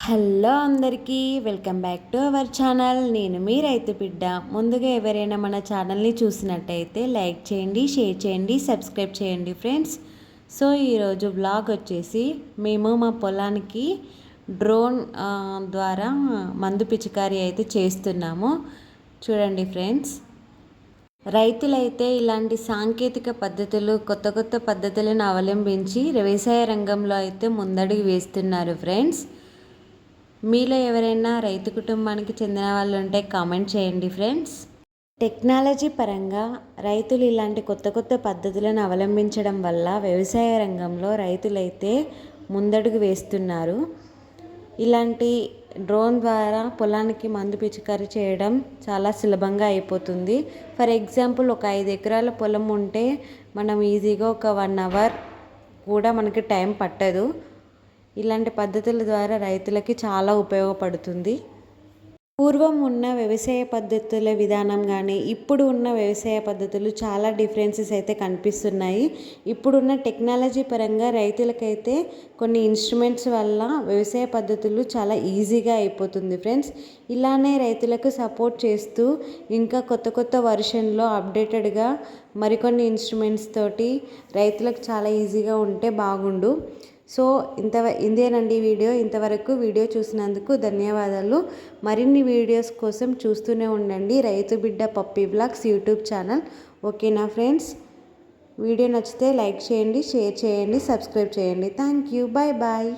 Hello అందరికీ welcome back to our channel. నేను మీ రైతు బిడ్డ. ముందుగా ఎవరైనా మన ఛానల్ని చూసినట్టయితే లైక్ చేయండి, షేర్ చేయండి, సబ్స్క్రైబ్ చేయండి ఫ్రెండ్స్. సో ఈరోజు వ్లాగ్ వచ్చేసి మేము మా పొలానికి డ్రోన్ ద్వారా మందు పిచికారీ అయితే చేస్తున్నాము. చూడండి ఫ్రెండ్స్, రైతులైతే ఇలాంటి సాంకేతిక పద్ధతులు, కొత్త కొత్త పద్ధతులను అవలంబించి వ్యవసాయ రంగంలో అయితే ముందడుగు వేస్తున్నారు ఫ్రెండ్స్. మీలో ఎవరైనా రైతు కుటుంబానికి చెందిన వాళ్ళు ఉంటే కామెంట్ చేయండి ఫ్రెండ్స్. టెక్నాలజీ పరంగా రైతులు ఇలాంటి కొత్త కొత్త పద్ధతులను అవలంబించడం వల్ల వ్యవసాయ రంగంలో రైతులైతే ముందడుగు వేస్తున్నారు. ఇలాంటి డ్రోన్ ద్వారా పొలానికి మందు పిచికారీ చేయడం చాలా సులభంగా అయిపోతుంది. ఫర్ ఎగ్జాంపుల్, ఒక 5 ఎకరాల పొలం ఉంటే మనం ఈజీగా ఒక 1 అవర్ కూడా మనకి టైం పట్టదు. ఇలాంటి పద్ధతుల ద్వారా రైతులకి చాలా ఉపయోగపడుతుంది. పూర్వం ఉన్న వ్యవసాయ పద్ధతుల విధానం కానీ ఇప్పుడు ఉన్న వ్యవసాయ పద్ధతులు చాలా డిఫరెన్సెస్ అయితే కనిపిస్తున్నాయి. ఇప్పుడున్న టెక్నాలజీ పరంగా రైతులకైతే కొన్ని ఇన్స్ట్రుమెంట్స్ వల్ల వ్యవసాయ పద్ధతులు చాలా ఈజీగా అయిపోతుంది ఫ్రెండ్స్. ఇలానే రైతులకు సపోర్ట్ చేస్తూ ఇంకా కొత్త కొత్త వర్షన్లో అప్డేటెడ్గా మరికొన్ని ఇన్స్ట్రుమెంట్స్ తోటి రైతులకు చాలా ఈజీగా ఉంటే బాగుండు. సో ఇదేనండి వీడియో. ఇంతవరకు వీడియో చూసినందుకు ధన్యవాదాలు. మరిన్ని వీడియోస్ కోసం చూస్తూనే ఉండండి Raithu Bidda puppy vlogs YouTube channel. ఓకేనా ఫ్రెండ్స్? వీడియో నచ్చితే లైక్ చేయండి, షేర్ చేయండి, సబ్స్క్రైబ్ చేయండి. Thank you. Bye bye.